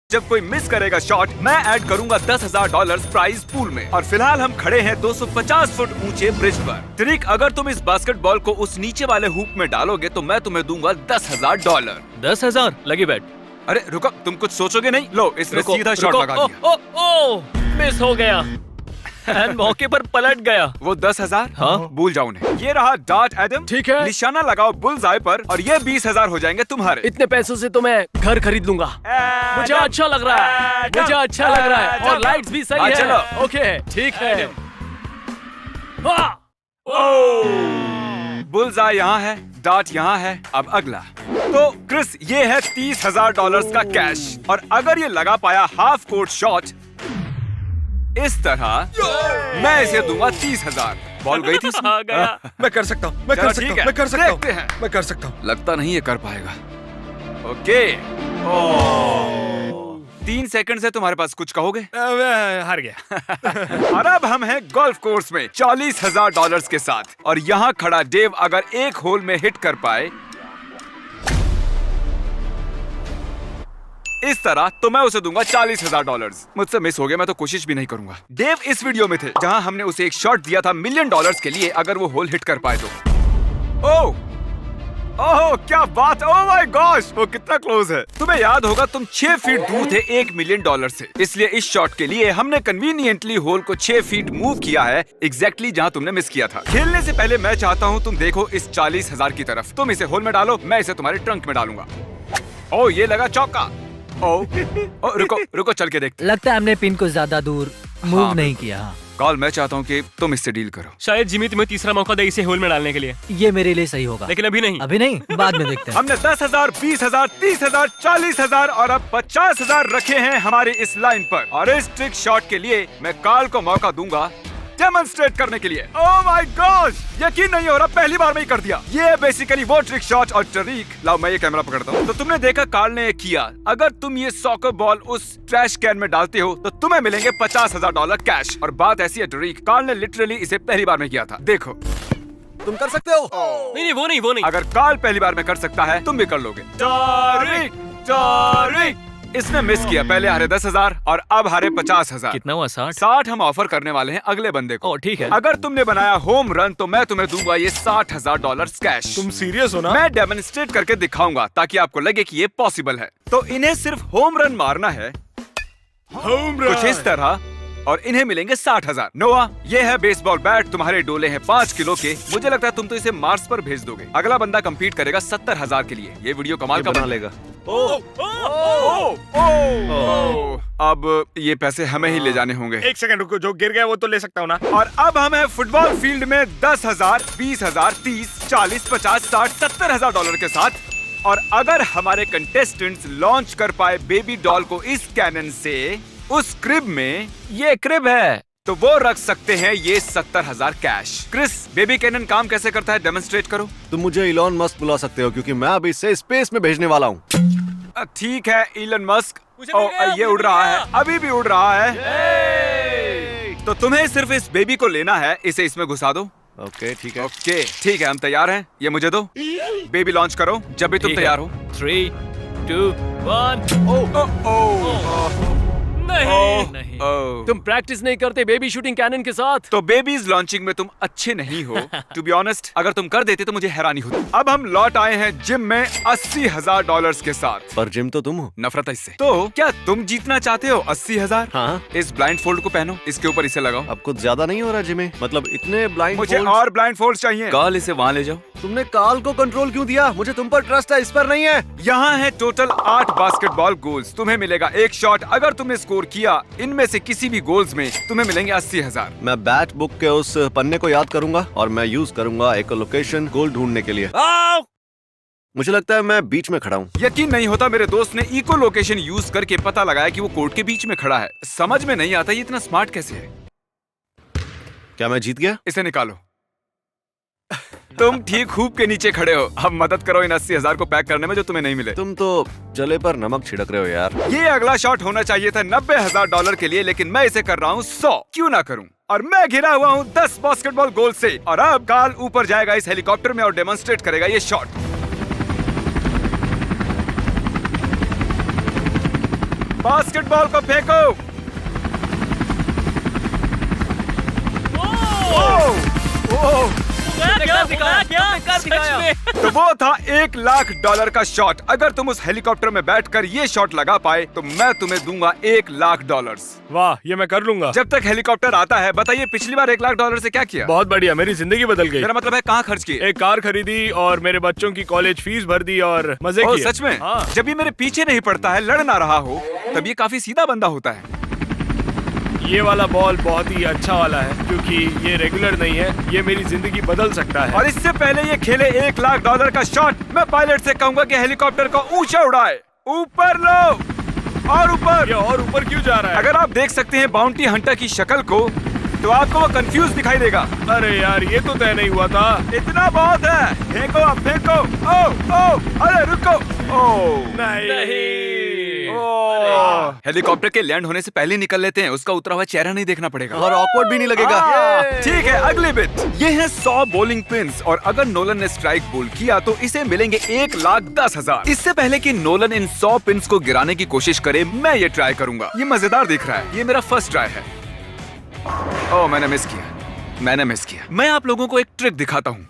जब कोई मिस करेगा शॉट, मैं ऐड करूंगा $10,000 प्राइज पूल में। और फिलहाल हम खड़े हैं 250 फुट ऊंचे ब्रिज पर। ट्रिक, अगर तुम इस बास्केटबॉल को उस नीचे वाले हुप में डालोगे तो मैं तुम्हें दूंगा $10,000। 10,000 लगी बैट। अरे रुको, तुम कुछ सोचोगे नहीं? लो, इसने सीधा शॉट लगा दिया। ओ, मिस हो गया। एंड मौके पर पलट गया। वो 10,000? हाँ? भूल जाओ उन्हें। ये रहा डार्ट एडम। ठीक है। निशाना लगाओ बुल्स आई पर और ये 20,000 हो जाएंगे तुम्हारे। इतने पैसों से तो मैं घर खरीद लूंगा। मुझे अच्छा लग रहा है, मुझे अच्छा लग रहा है। और लाइट्स भी सही है। चलो। ओके, ठीक है। बुल्स आई यहाँ है, डार्ट यहाँ है। अब अगला। तो क्रिस, ये है $30,000 का कैश। और अगर ये लगा पाया हाफ कोर्ट शॉट इस तरह, मैं इसे दूंगा 30,000। बॉल गई थी इसमें? आ गया। मैं कर सकता हूँ, मैं चलो कर सकता ठीक हूँ, है, मैं कर सकता देखते हैं। हूँ, मैं कर सकता हूँ। लगता नहीं ये कर पाएगा। ओके। 3 सेकंड से तुम्हारे पास कुछ कहोगे? मैं हार गया। और अब हम हैं गोल्फ कोर्स में $40,000 के साथ। और यहाँ खड़ा डेव अगर एक होल में हिट कर पाए इस तरह, तो मैं उसे दूंगा $40,000। मुझसे मिस हो गया, मैं तो कोशिश भी नहीं करूंगा। डेव इस वीडियो में थे जहां हमने उसे एक शॉट दिया था $1 मिलियन के लिए अगर वो होल हिट कर पाए तो। ओह क्या बात! ओह माय गॉश, वो कितना क्लोज है। तुम्हें याद होगा तुम 6 फीट दूर थे $1 मिलियन से। इसलिए इस शॉट के लिए हमने कन्वीनियंटली होल को 6 फीट मूव किया है, एग्जैक्टली जहां तुमने मिस किया था। खेलने से पहले मैं चाहता हूं तुम देखो इस 40,000 की तरफ। तुम इसे होल में डालो, मैं इसे तुम्हारे ट्रंक में डालूंगा। ओह, ये लगा चौका। रुको चल के देखते। लगता है हमने पिन को ज्यादा दूर मूव हाँ, नहीं किया। कॉल, मैं चाहता हूँ कि तुम इससे डील करो। शायद जिमी तुम्हें तीसरा मौका दे इसे होल में डालने के लिए, ये मेरे लिए सही होगा। लेकिन अभी नहीं। अभी नहीं, बाद में देखते हैं। हमने 10,000, 20,000, 30,000, 40,000 और अब 50,000 रखे हैं हमारी इस लाइन पर। और इस ट्रिक शॉट के लिए मैं कॉल को मौका दूंगा डेमोन्स्ट्रेट करने के लिए। ओह माय गॉश, यकीन नहीं हो रहा, पहली बार में ही कर दिया। ये बेसिकली वो ट्रिक शॉट और ट्रिक। लाओ, मैं ये कैमरा पकड़ता हूँ। तो तुमने देखा कार्ल ने ये किया। अगर तुम ये सॉकर बॉल उस ट्रैश कैन में डालते हो तो तुम्हें मिलेंगे $50,000 कैश। और बात ऐसी है ट्रिक, कार्ल ने लिटरली इसे पहली बार में किया था। देखो, तुम कर सकते हो। नहीं, वो नहीं। अगर कार्ल पहली बार में कर सकता है, तुम भी कर लोगे। ट्रिक। इसने मिस किया। पहले हारे 10,000 और अब हारे 50,000। कितना हुआ? 60? 60 हम ऑफर करने वाले हैं अगले बंदे को। ओह, ठीक है। अगर तुमने बनाया होम रन तो मैं तुम्हें दूंगा ये $60,000 कैश। तुम सीरियस हो ना? मैं डेमोन्स्ट्रेट करके दिखाऊंगा ताकि आपको लगे कि ये पॉसिबल है। तो इन्हें सिर्फ होम रन मारना है, कुछ इस तरह, और इन्हें मिलेंगे 60,000। नोआ, ये है बेसबॉल बैट, तुम्हारे डोले हैं 5 किलो के। मुझे लगता है तुम तो इसे मार्स पर भेज दोगे। अगला बंदा compete करेगा 70,000 के लिए। ये वीडियो कमाल का बना बन लेगा। अब ये पैसे हमें ही ले जाने होंगे। एक सेकंड रुको, जो गिर गया वो तो ले सकता हूँ ना। और अब हम हैं फुटबॉल फील्ड में 10,000, 20,000, 30, 40, 50, 60, $70,000 के साथ। और अगर हमारे कंटेस्टेंट्स लॉन्च कर पाए बेबी डॉल को इस कैनन से उस क्रिब में, ये क्रिब है, तो वो रख सकते हैं ये 70,000 कैश। क्रिस, बेबी कैनन काम कैसे करता है, डेमोन्स्ट्रेट करो। तुम मुझे इलॉन मस्क बुला सकते हो क्योंकि मैं अभी इसे स्पेस में भेजने वाला हूँ। ठीक है इलन मस्क। मुझे मिल गया, ये मुझे उड़ मिल रहा गया। है, अभी भी उड़ रहा है। तो तुम्हें सिर्फ इस बेबी को लेना है, इसे इसमें घुसा दो। ओके, ठीक है। ओके, ठीक है, हम तैयार हैं। ये मुझे दो। बेबी लॉन्च करो जब भी तुम ठीक है। तैयार हो। 3, 2, 1। नहीं। तुम प्रैक्टिस नहीं करते बेबी शूटिंग कैनन के साथ? तो बेबीज लॉन्चिंग में तुम अच्छे नहीं हो। टू बी ऑनेस्ट, अगर तुम कर देते तो मुझे हैरानी होती। अब हम लौट आए हैं जिम में $80,000 के साथ। पर जिम तो तुम हो। नफरत है इससे। तो क्या तुम जीतना चाहते हो 80,000? हाँ। इस ब्लाइंड फोल्ड को पहनो, इसके ऊपर इसे लगाओ। अब कुछ ज्यादा नहीं हो रहा जिमी? मतलब इतने ब्लाइंड मुझे और ब्लाइंड फोल्ड चाहिए। कॉल, इसे वहाँ ले जाओ। तुमने काल को कंट्रोल क्यों दिया? मुझे तुम पर ट्रस्ट है, इस पर नहीं है। यहाँ है टोटल 8 बास्केटबॉल गोल्स। तुम्हें मिलेगा एक शॉट। अगर तुमने स्कोर किया इनमें से किसी भी गोल्स में, तुम्हें मिलेंगे 80,000। मैं बैट बुक के उस पन्ने को याद करूंगा और मैं यूज करूंगा एक लोकेशन गोल ढूंढने के लिए। मुझे लगता है मैं बीच में खड़ा हूँ। यकीन नहीं होता, मेरे दोस्त ने इको लोकेशन यूज करके पता लगाया कि वो कोर्ट के बीच में खड़ा है। समझ में नहीं आता ये इतना स्मार्ट कैसे है। क्या मैं जीत गया? इसे निकालो। तुम ठीक खूब के नीचे खड़े हो। अब मदद करो इन 80,000 को पैक करने में जो तुम्हें नहीं मिले। तुम तो जले पर नमक छिड़क रहे हो यार। ये अगला शॉट होना चाहिए था $90,000 के लिए, लेकिन मैं इसे कर रहा हूँ 100। क्यों ना करूँ? और मैं घिरा हुआ हूँ 10 बास्केटबॉल गोल से। और अब कार्ल ऊपर जाएगा इस हेलीकॉप्टर में और डेमोन्स्ट्रेट करेगा ये शॉट। बास्केटबॉल को फेंको। ओह तो वो था $1,00,000 का शॉट। अगर तुम उस हेलीकॉप्टर में बैठकर ये शॉट लगा पाए तो मैं तुम्हें दूंगा $1,00,000। वाह, ये मैं कर लूंगा। जब तक हेलीकॉप्टर आता है बताइए पिछली बार $1,00,000 से क्या किया? बहुत बढ़िया, मेरी जिंदगी बदल गई। मेरा मतलब है कहाँ खर्च किए? एक कार खरीदी और मेरे बच्चों की कॉलेज फीस भर दी और मजे ओह किए। सच में? हाँ। जब ये मेरे पीछे नहीं पड़ता है, लड़ ना रहा हो, तब ये काफी सीधा बंदा होता है। ये वाला बॉल बहुत ही अच्छा वाला है क्योंकि ये रेगुलर नहीं है, ये मेरी जिंदगी बदल सकता है। और इससे पहले ये खेले $1,00,000 का शॉट, मैं पायलट से कहूंगा कि हेलीकॉप्टर को ऊंचा उड़ाए। ऊपर लो और ऊपर। ये और ऊपर क्यों जा रहा है? अगर आप देख सकते हैं बाउंटी हंटर की शक्ल को तो आपको वो कंफ्यूज दिखाई देगा। अरे यार, ये तो तय नहीं हुआ था। इतना बहुत है, फेंको अब फेंको। ओ अरे रुको। ओ नहीं। ओह, हेलीकॉप्टर के लैंड होने से पहले निकल लेते हैं, उसका उतरा हुआ चेहरा नहीं देखना पड़ेगा और ऑकवर्ड भी नहीं लगेगा। ठीक है, अगली बिट। ये है 100 बॉलिंग पिन्स और अगर नोलन ने स्ट्राइक बोल किया तो इसे मिलेंगे $1,10,000। इससे पहले कि नोलन इन 100 पिन्स को गिराने की कोशिश करे, मैं ये ट्राई करूंगा। ये मजेदार दिख रहा है, ये मेरा फर्स्ट ट्राई है। ओह मैंने मिस किया। मैं आप लोगों को एक ट्रिक दिखाता हूँ।